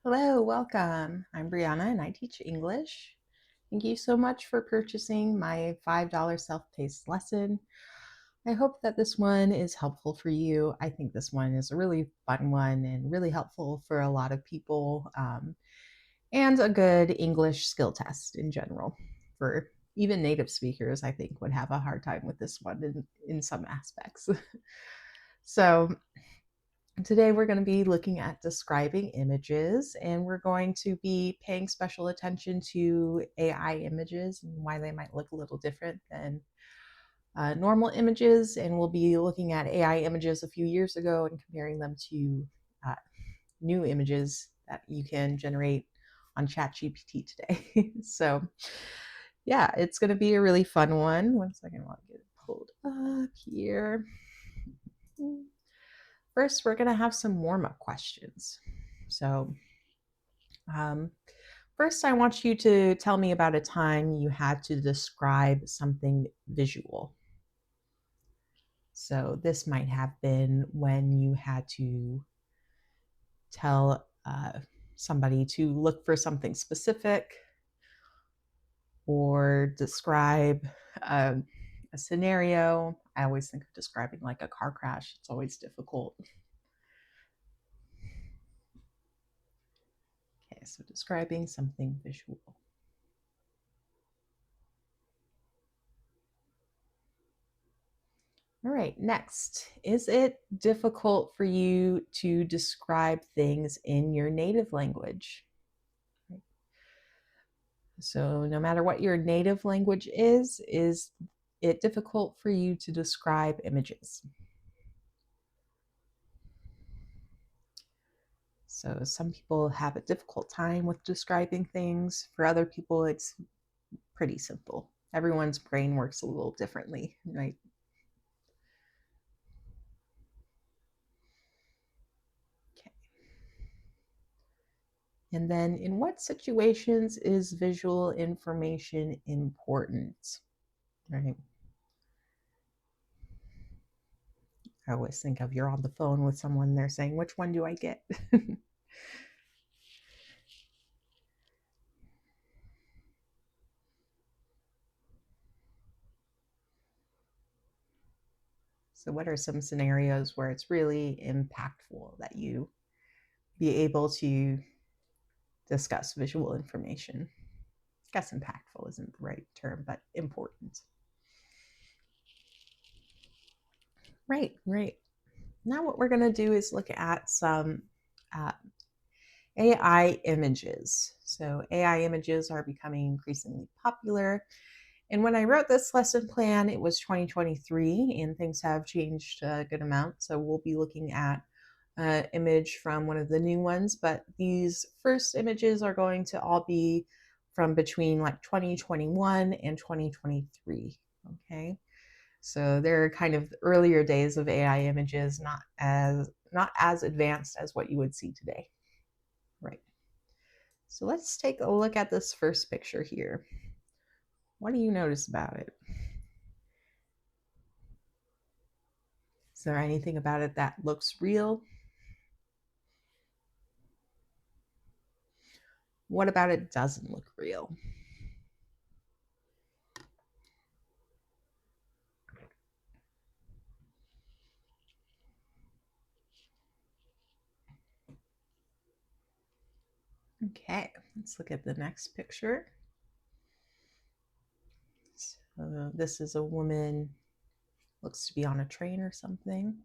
Hello, welcome. I'm Brianna and I teach English. Thank you so much for purchasing my $5 self-paced lesson. I hope that this one is helpful for you. I think this one is a really fun one and really helpful for a lot of people, and a good English skill test in general. For even native speakers, I think would have a hard time with this one in some aspects. So today we're going to be looking at describing images, and we're going to be paying special attention to AI images and why they might look a little different than normal images. And we'll be looking at AI images a few years ago and comparing them to uh, new images that you can generate on ChatGPT today. So yeah, it's going to be a really fun one. One second while I get it pulled up here. First, we're going to have some warm-up questions. So first, I want you to tell me about a time you had to describe something visual. So this might have been when you had to tell somebody to look for something specific or describe a scenario. I always think of describing like a car crash. It's always difficult. Okay, so describing something visual. All right, next, is it difficult for you to describe things in your native language? So no matter what your native language is it difficult for you to describe images? So some people have a difficult time with describing things. For other people, it's pretty simple. Everyone's brain works a little differently, right? Okay. And then in what situations is visual information important? Right. I always think of you're on the phone with someone, they're saying, which one do I get? So what are some scenarios where it's really impactful that you be able to discuss visual information? I guess impactful isn't the right term, but important. Right. Now what we're going to do is look at some uh, AI images. So AI images are becoming increasingly popular. And when I wrote this lesson plan, it was 2023, and things have changed a good amount. So we'll be looking at an image from one of the new ones, but these first images are going to all be from between like 2021 and 2023. Okay. So they're kind of earlier days of AI images, not as advanced as what you would see today. Right. So let's take a look at this first picture here. What do you notice about it? Is there anything about it that looks real? What about it doesn't look real? Okay, let's look at the next picture. So this is a woman, looks to be on a train or something.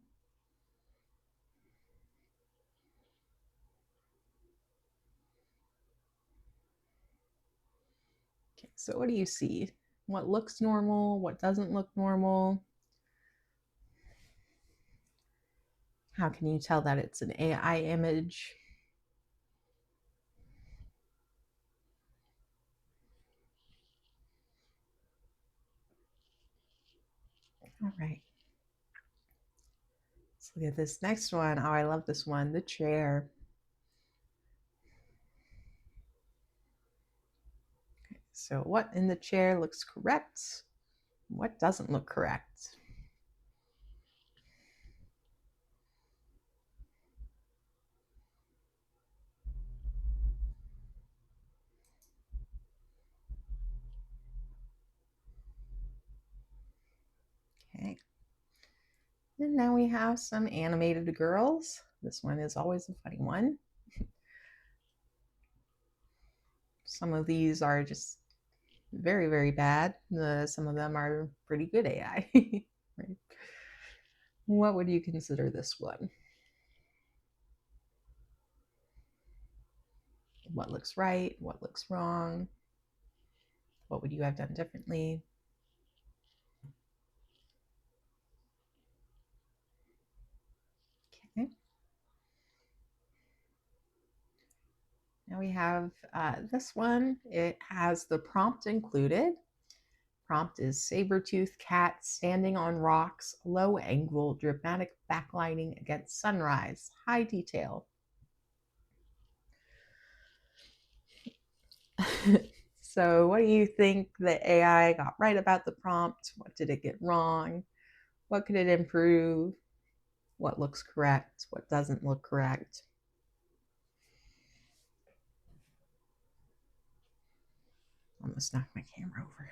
Okay, so what do you see? What looks normal? What doesn't look normal? How can you tell that it's an AI image? All right. Let's look at this next one. Oh, I love this one, the chair. Okay, so what in the chair looks correct? What doesn't look correct? Okay. And now we have some animated girls. This one is always a funny one. Some of these are just very, very bad. Some of them are pretty good AI. Right? What would you consider this one? What looks right? What looks wrong? What would you have done differently? Okay. Now we have this one. It has the prompt included. Prompt is saber-toothed cat standing on rocks, low angle, dramatic backlighting against sunrise, high detail. So, what do you think the AI got right about the prompt? What did it get wrong? What could it improve? What looks correct? What doesn't look correct? I almost knocked my camera over.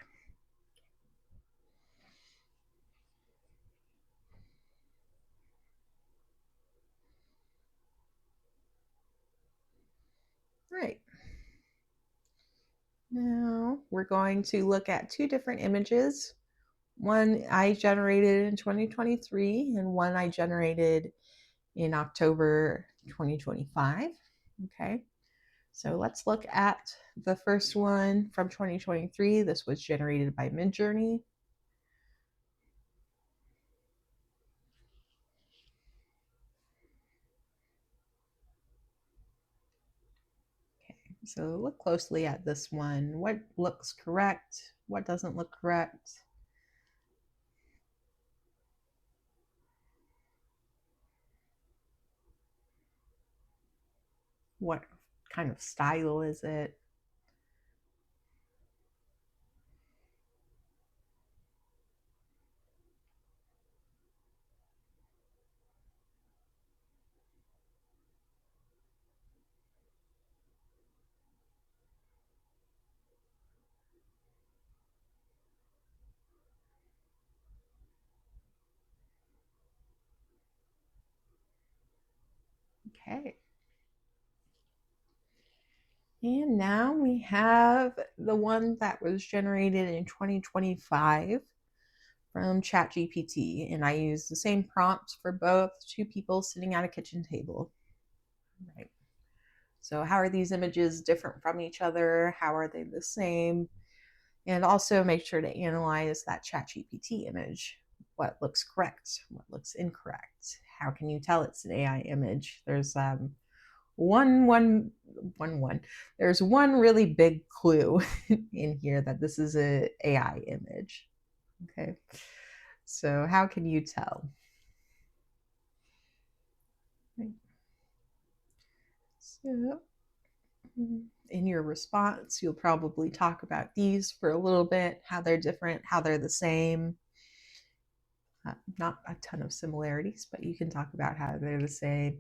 Right. Now we're going to look at two different images. One I generated in 2023 and one I generated in October 2025. Okay. So let's look at the first one from 2023. This was generated by Midjourney. Okay, so look closely at this one. What looks correct? What doesn't look correct? What kind of style is it? Okay. And now we have the one that was generated in 2025 from ChatGPT. And I use the same prompt for both, two people sitting at a kitchen table. Right. So, how are these images different from each other? How are they the same? And also make sure to analyze that ChatGPT image. What looks correct? What looks incorrect? How can you tell it's an AI image? There's one. There's one really big clue in here that this is an AI image. Okay. So how can you tell? Right. So in your response, you'll probably talk about these for a little bit, how they're different, how they're the same. Not a ton of similarities, but you can talk about how they're the same,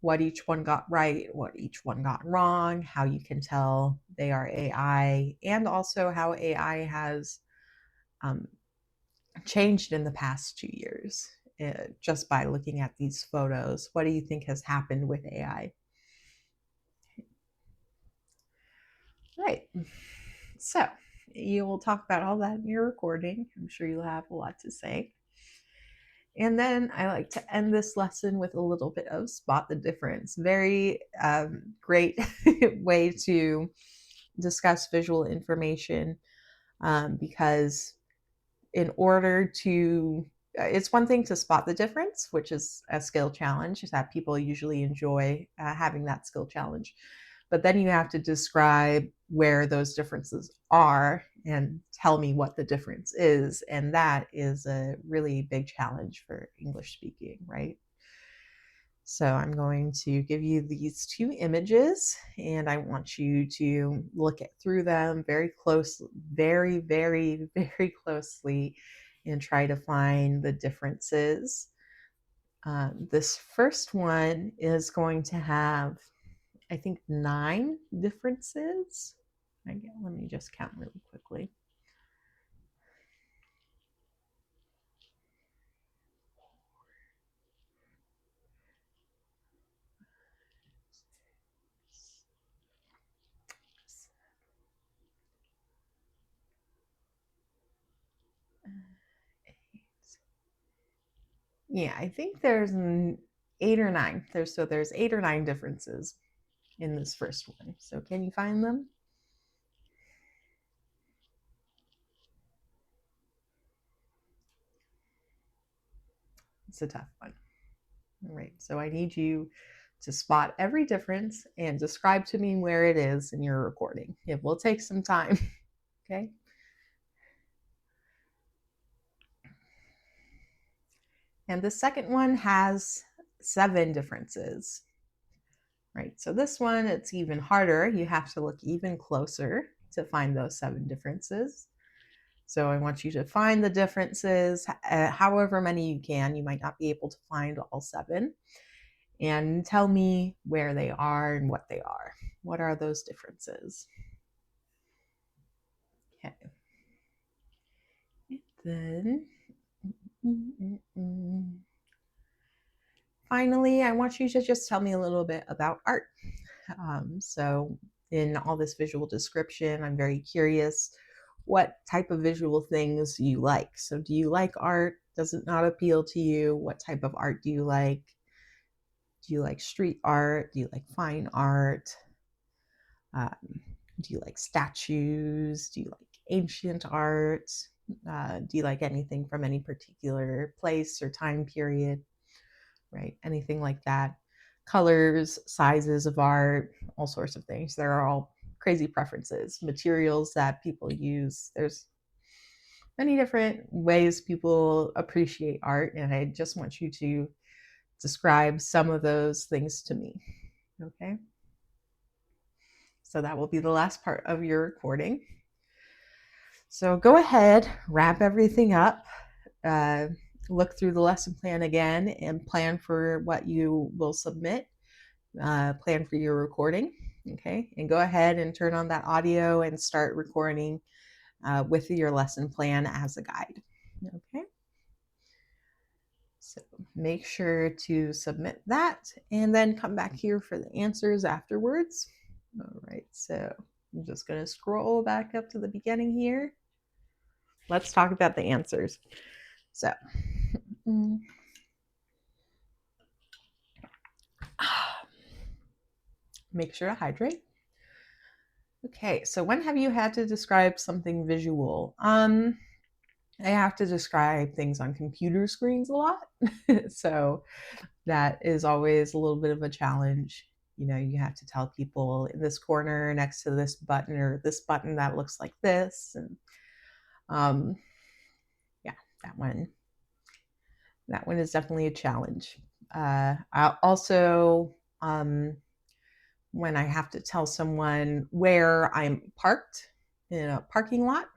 what each one got right, what each one got wrong, how you can tell they are AI, and also how AI has um, changed in the past 2 years just by looking at these photos. What do you think has happened with AI? Right. So you will talk about all that in your recording. I'm sure you'll have a lot to say. And then I like to end this lesson with a little bit of spot the difference. Very great way to discuss visual information because in order to it's one thing to spot the difference, which is a skill challenge that people usually enjoy having that skill challenge, but then you have to describe where those differences are and tell me what the difference is, and that is a really big challenge for English speaking, right? So I'm going to give you these two images, and I want you to look through them very closely, very, very, very closely, and try to find the differences. This first one is going to have, I think, 9 differences. Let me just count really quickly. Yeah, I think there's 8 or 9. There's 8 or 9 differences in this first one. So can you find them? It's a tough one. All right, so I need you to spot every difference and describe to me where it is in your recording. It will take some time, okay? And the second one has 7 differences, right? So this one, it's even harder. You have to look even closer to find those 7 differences. So I want you to find the differences, however many you can. You might not be able to find all 7. And tell me where they are and what they are. What are those differences? Okay. And then finally, I want you to just tell me a little bit about art. So in all this visual description, I'm very curious what type of visual things you like. So do you like art? Does it not appeal to you? What type of art do you like? Do you like street art? Do you like fine art? Um, do you like statues? Do you like ancient art? Do you like anything from any particular place or time period? Right? Anything like that. Colors, sizes of art, all sorts of things. There are all crazy preferences, materials that people use. There's many different ways people appreciate art, and I just want you to describe some of those things to me. Okay? So that will be the last part of your recording. So go ahead, wrap everything up, uh, look through the lesson plan again, and plan for what you will submit. Plan for your recording. Okay, and go ahead and turn on that audio and start recording with your lesson plan as a guide. Okay, so make sure to submit that and then come back here for the answers afterwards. All right, so I'm just going to scroll back up to the beginning here. Let's talk about the answers. So, make sure to hydrate. Okay, so when have you had to describe something visual? I have to describe things on computer screens a lot. So that is always a little bit of a challenge. You know, you have to tell people in this corner next to this button or this button that looks like this. And yeah, that one is definitely a challenge. I also, when I have to tell someone where I'm parked in a parking lot,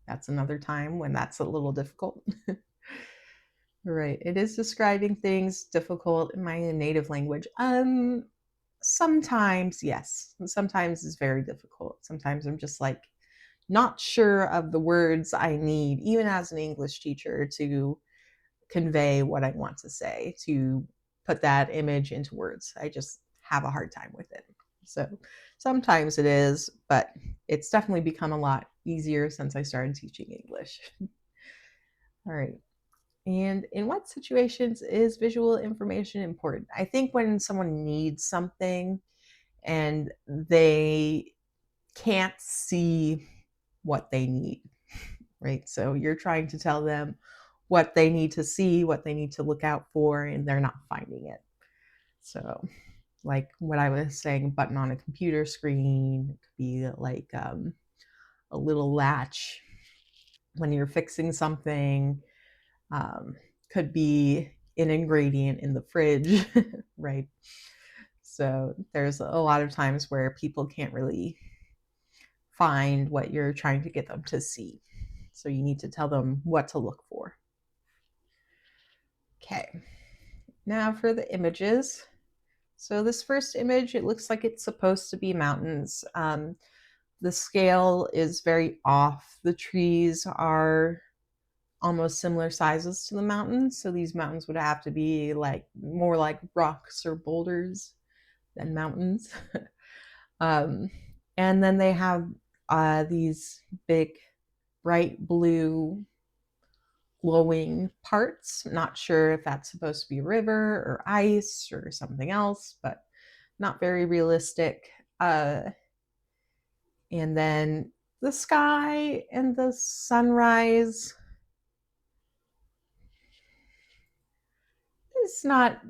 that's another time when that's a little difficult. Right. It is describing things difficult in my native language. Sometimes, yes. Sometimes it's very difficult. Sometimes I'm just like not sure of the words I need, even as an English teacher, to convey what I want to say, to put that image into words. I just have a hard time with it. So sometimes it is, but it's definitely become a lot easier since I started teaching English. All right. And in what situations is visual information important? I think when someone needs something and they can't see what they need, right? So you're trying to tell them what they need to see, what they need to look out for, and they're not finding it. So, like what I was saying, button on a computer screen, it could be like a little latch when you're fixing something. Could be an ingredient in the fridge, right? So there's a lot of times where people can't really find what you're trying to get them to see. So you need to tell them what to look for. Okay, now for the images. So this first image, it looks like it's supposed to be mountains. The scale is very off. The trees are almost similar sizes to the mountains. So these mountains would have to be like more like rocks or boulders than mountains. And then they have these big bright blue glowing parts. Not sure if that's supposed to be a river or ice or something else, but not very realistic. And then the sky and the sunrise is not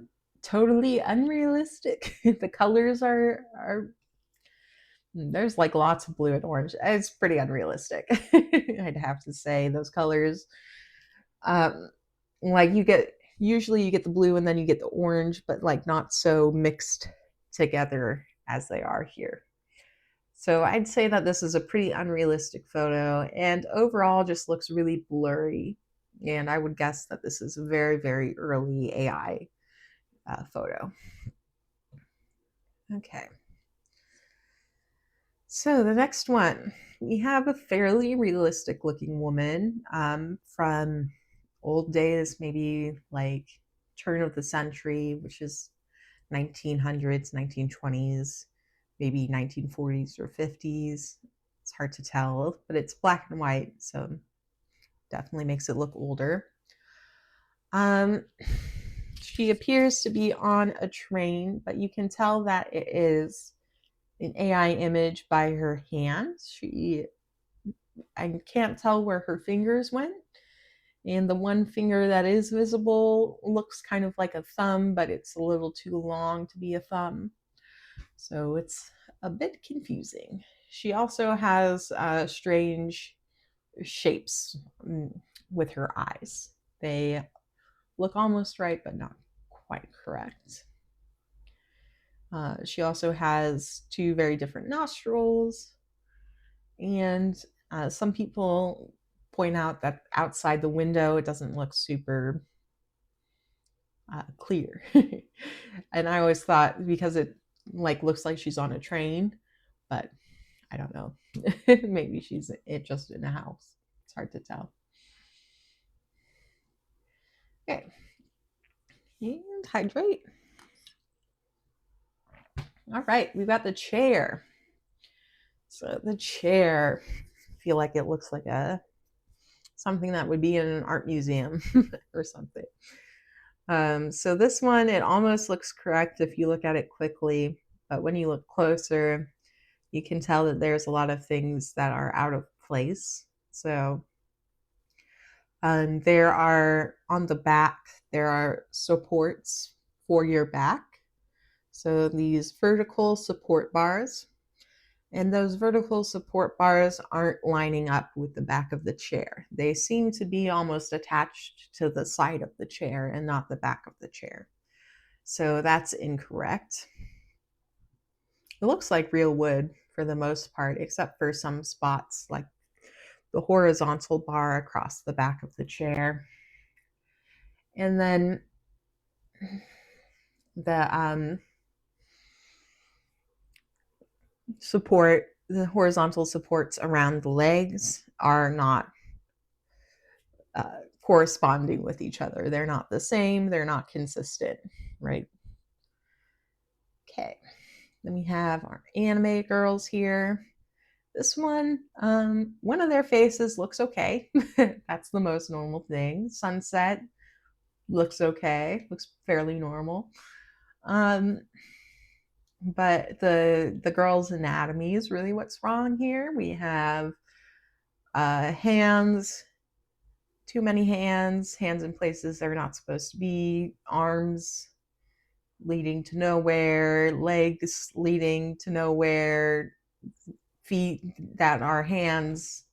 totally unrealistic. The colors are there's like lots of blue and orange. It's pretty unrealistic. I'd have to say those colors. Like usually you get the blue and then you get the orange, but like not so mixed together as they are here. So I'd say that this is a pretty unrealistic photo and overall just looks really blurry. And I would guess that this is a very, very early AI photo. Okay. So the next one, we have a fairly realistic looking woman from old days, maybe like turn of the century, which is 1900s, 1920s, maybe 1940s or 50s. It's hard to tell, but it's black and white, so definitely makes it look older. She appears to be on a train, but you can tell that it is an AI image by her hands. I can't tell where her fingers went. And the one finger that is visible looks kind of like a thumb, but it's a little too long to be a thumb. So it's a bit confusing. She also has strange shapes with her eyes. They look almost right, but not quite correct. She also has two very different nostrils. And some people point out that outside the window, it doesn't look super clear. And I always thought because it like looks like she's on a train, but I don't know. Maybe she's just in a house. It's hard to tell. Okay. And hydrate. All right, we've got the chair. So the chair, I feel like it looks like something that would be in an art museum or something. So this one, it almost looks correct if you look at it quickly, but when you look closer, you can tell that there's a lot of things that are out of place. So there are, on the back, there are supports for your back. So these vertical support bars, and those vertical support bars aren't lining up with the back of the chair. They seem to be almost attached to the side of the chair and not the back of the chair. So that's incorrect. It looks like real wood for the most part, except for some spots like the horizontal bar across the back of the chair. And then the the horizontal supports around the legs are not corresponding with each other. They're not the same. They're not consistent, right? Okay. Then we have our anime girls here. This one of their faces looks okay. That's the most normal thing. Sunset looks okay. Looks fairly normal. But the girl's anatomy is really what's wrong here. We have hands, too many hands in places they're not supposed to be, arms leading to nowhere, legs leading to nowhere, feet that are hands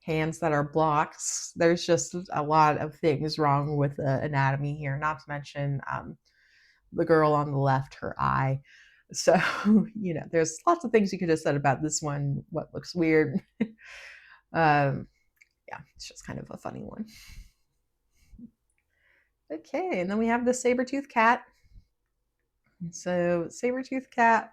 hands that are blocks. There's just a lot of things wrong with the anatomy here, not to mention the girl on the left, her eye. So, there's lots of things you could have said about this one, what looks weird. Yeah, it's just kind of a funny one. Okay, and then we have the saber-toothed cat. So, saber-toothed cat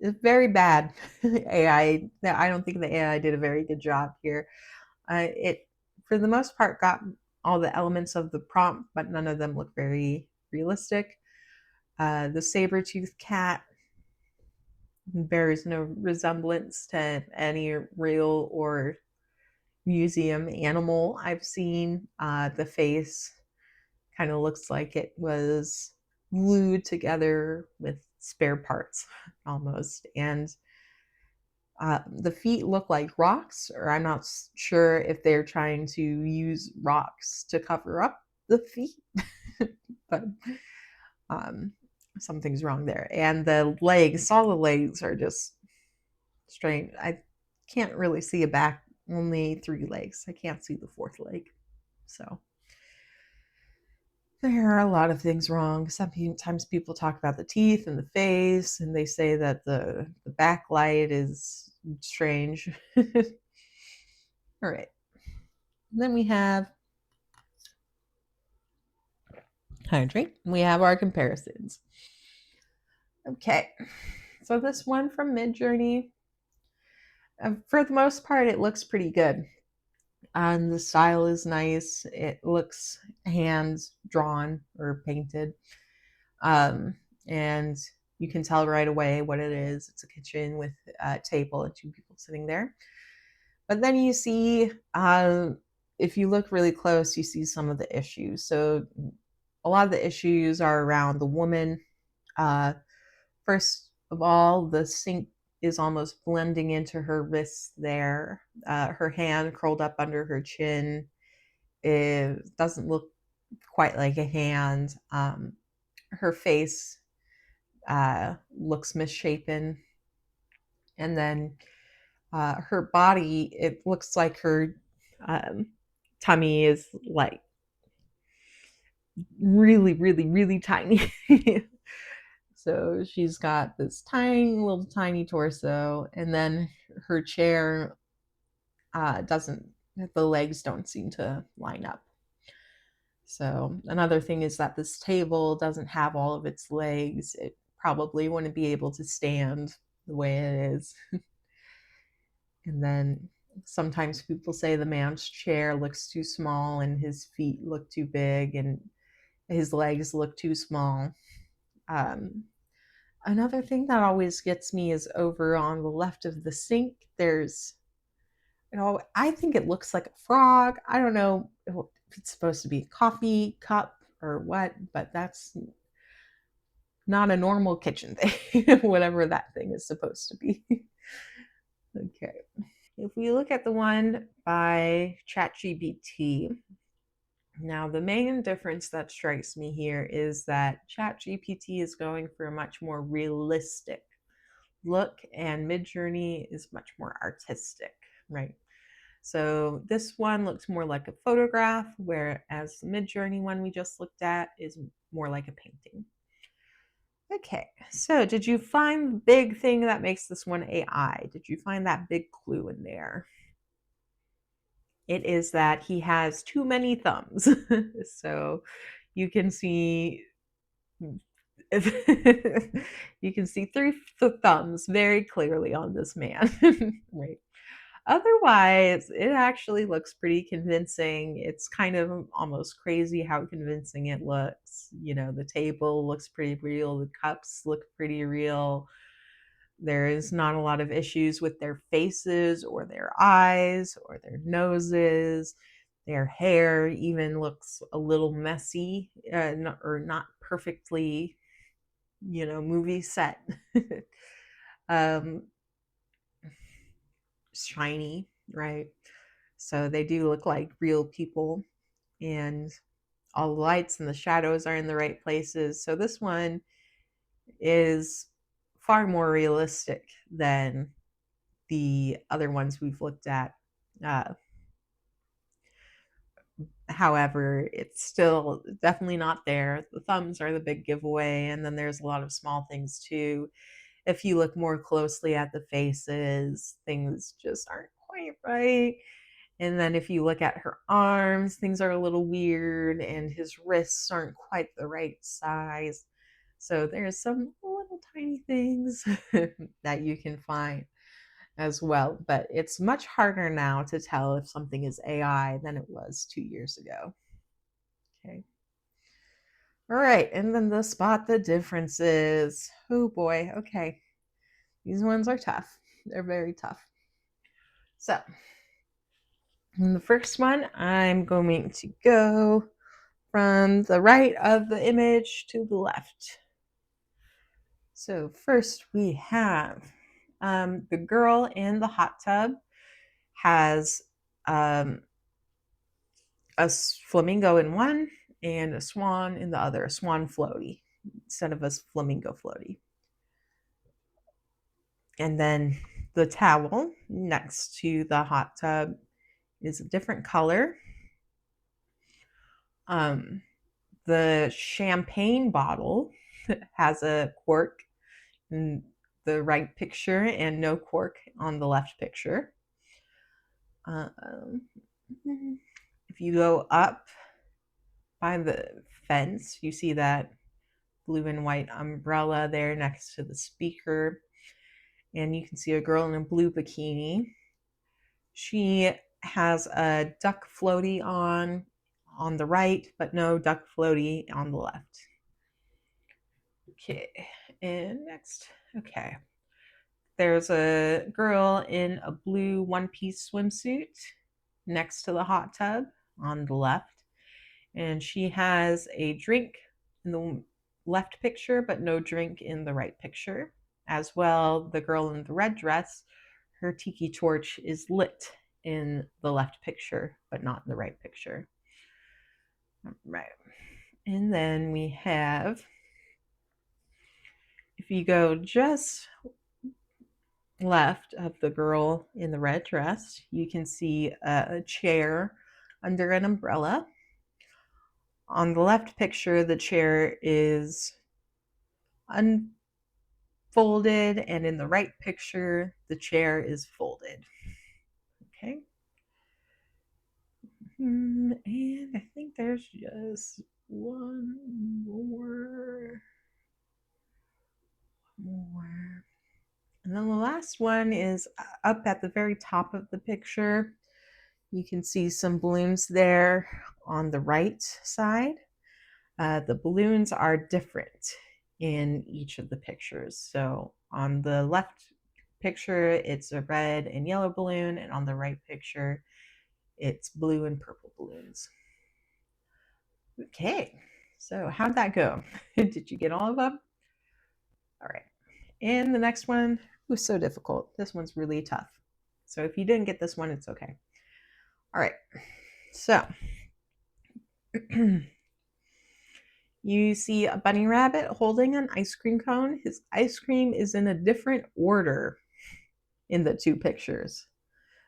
is very bad. AI, I don't think the AI did a very good job here. It, for the most part, got all the elements of the prompt, but none of them look very realistic. The saber-toothed cat bears no resemblance to any real or museum animal I've seen. The face kind of looks like it was glued together with spare parts almost. And the feet look like rocks, or I'm not sure if they're trying to use rocks to cover up the feet, but something's wrong there. And the legs, all the legs are just strange. I can't really see a back, only 3 legs. I can't see the 4th leg. So there are a lot of things wrong. Sometimes people talk about the teeth and the face, and they say that the backlight is strange. All right. Then we have hydrate. We have our comparisons. Okay. So this one from Midjourney, for the most part, it looks pretty good. And the style is nice. It looks hand drawn or painted. And you can tell right away what it is. It's a kitchen with a table and 2 people sitting there. But then you see, if you look really close, you see some of the issues. So a lot of the issues are around the woman. First of all, the sink is almost blending into her wrist there. Her hand curled up under her chin. It doesn't look quite like a hand. Her face looks misshapen. And then her body, it looks like her tummy is like really, really, really tiny. So she's got this tiny, little tiny torso, and then her chair doesn't, the legs don't seem to line up. So another thing is that this table doesn't have all of its legs. It probably wouldn't be able to stand the way it is. And then sometimes people say the man's chair looks too small and his feet look too big and his legs look too small. Another thing that always gets me is over on the left of the sink. There's, I think it looks like a frog. I don't know if it's supposed to be a coffee cup or what, but that's not a normal kitchen thing, whatever that thing is supposed to be. Okay. If we look at the one by ChatGPT, now the main difference that strikes me here is that ChatGPT is going for a much more realistic look and Midjourney is much more artistic, right? So this one looks more like a photograph, whereas the Midjourney one we just looked at is more like a painting. Okay, so did you find the big thing that makes this one AI? Did you find that big clue in there? It is that he has too many thumbs. So you can see you can see 3 thumbs very clearly on this man. Right. Otherwise, it actually looks pretty convincing. It's kind of almost crazy how convincing it looks. The table looks pretty real, the cups look pretty real. There is not a lot of issues with their faces or their eyes or their noses. Their hair even looks a little messy, or not perfectly, movie set. um, Shiny, right? So they do look like real people, and all the lights and the shadows are in the right places. So this one is far more realistic than the other ones we've looked at. However, it's still definitely not there. The thumbs are the big giveaway, and then there's a lot of small things too. If you look more closely at the faces, things just aren't quite right. And then if you look at her arms, things are a little weird, and his wrists aren't quite the right size. So there's some little tiny things that you can find as well. But it's much harder now to tell if something is AI than it was 2 years ago. Okay. All right. And then the spot the differences. Oh boy. Okay. These ones are tough. They're very tough. So, in the first one, I'm going to go from the right of the image to the left. So, first we have the girl in the hot tub has a flamingo in one and a swan in the other, a swan floaty instead of a flamingo floaty. And then the towel next to the hot tub is a different color. The champagne bottle has a cork in the right picture and no cork on the left picture. If you go up by the fence, you see that blue and white umbrella there next to the speaker. And you can see a girl in a blue bikini. She has a duck floaty on the right, but no duck floaty on the left. Okay, and next, okay. There's a girl in a blue one-piece swimsuit next to the hot tub on the left. And she has a drink in the left picture, but no drink in the right picture. As well, the girl in the red dress, her tiki torch is lit in the left picture, but not in the right picture. Right. And then we have, if you go just left of the girl in the red dress, you can see a chair under an umbrella. On the left picture, the chair is unfolded, and in the right picture, the chair is folded. Okay. And I think there's just one more. And then the last one is up at the very top of the picture. You can see some balloons there on the right side. The balloons are different in each of the pictures. So on the left picture, it's a red and yellow balloon, and on the right picture, it's blue and purple balloons. Okay, so how'd that go? Did you get all of them? All right. And the next one was so difficult. This one's really tough. So if you didn't get this one, it's okay. All right. So you see a bunny rabbit holding an ice cream cone. His ice cream is in a different order in the two pictures.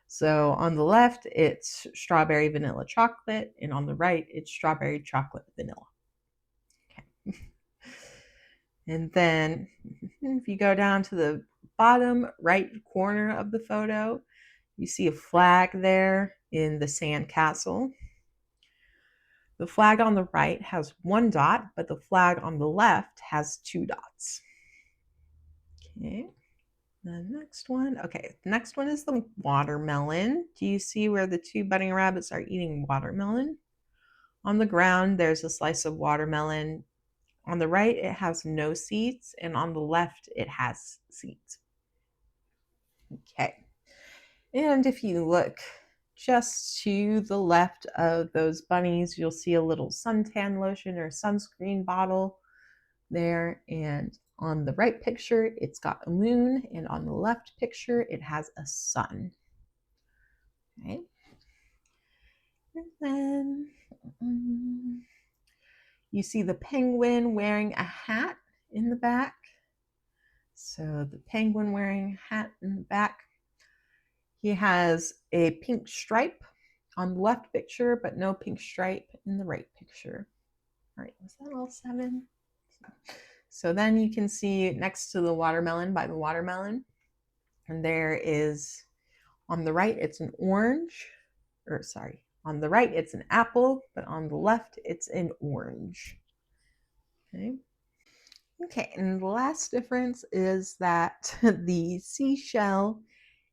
So on the left, it's strawberry vanilla chocolate, and on the right, it's strawberry chocolate vanilla. Okay. And then if you go down to the bottom right corner of the photo, you see a flag there in the sand castle. The flag on the right has one dot, but the flag on the left has two dots. Okay. The next one, okay, the next one is the watermelon. Do you see where the two bunny rabbits are eating watermelon? On the ground, there's a slice of watermelon. On the right, it has no seeds, and on the left, it has seeds. Okay. And if you look just to the left of those bunnies, you'll see a little suntan lotion or sunscreen bottle there, and on the right picture, it's got a moon, and on the left picture, it has a sun. Okay. And then you see the penguin wearing a hat in the back. So the penguin wearing a hat in the back. He has a pink stripe on the left picture, but no pink stripe in the right picture. All right, was that all 7? So then you can see next to the watermelon by the watermelon, and there is on the right, it's an orange, or sorry, on the right, it's an apple, but on the left, it's an orange. Okay. Okay, and the last difference is that the seashell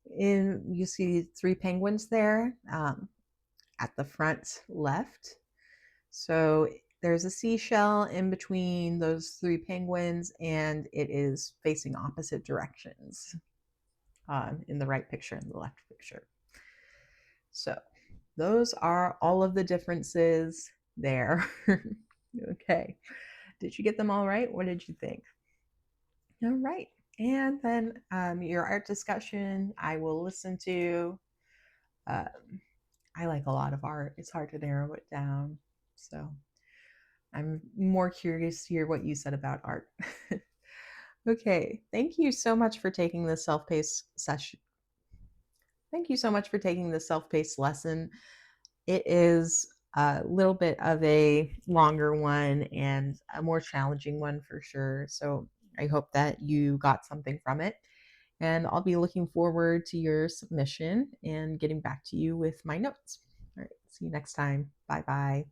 you see 3 penguins there at the front left. So there's a seashell in between those 3 penguins, and it is facing opposite directions in the right picture and the left picture. So those are all of the differences there. Okay. Did you get them all right? What did you think? All right. And then your art discussion, I will listen to. I like a lot of art. It's hard to narrow it down. So I'm more curious to hear what you said about art. Okay. Thank you so much for taking this self-paced session. Thank you so much for taking this self-paced lesson. It is a little bit of a longer one and a more challenging one for sure. So I hope that you got something from it. And I'll be looking forward to your submission and getting back to you with my notes. All right, see you next time. Bye bye.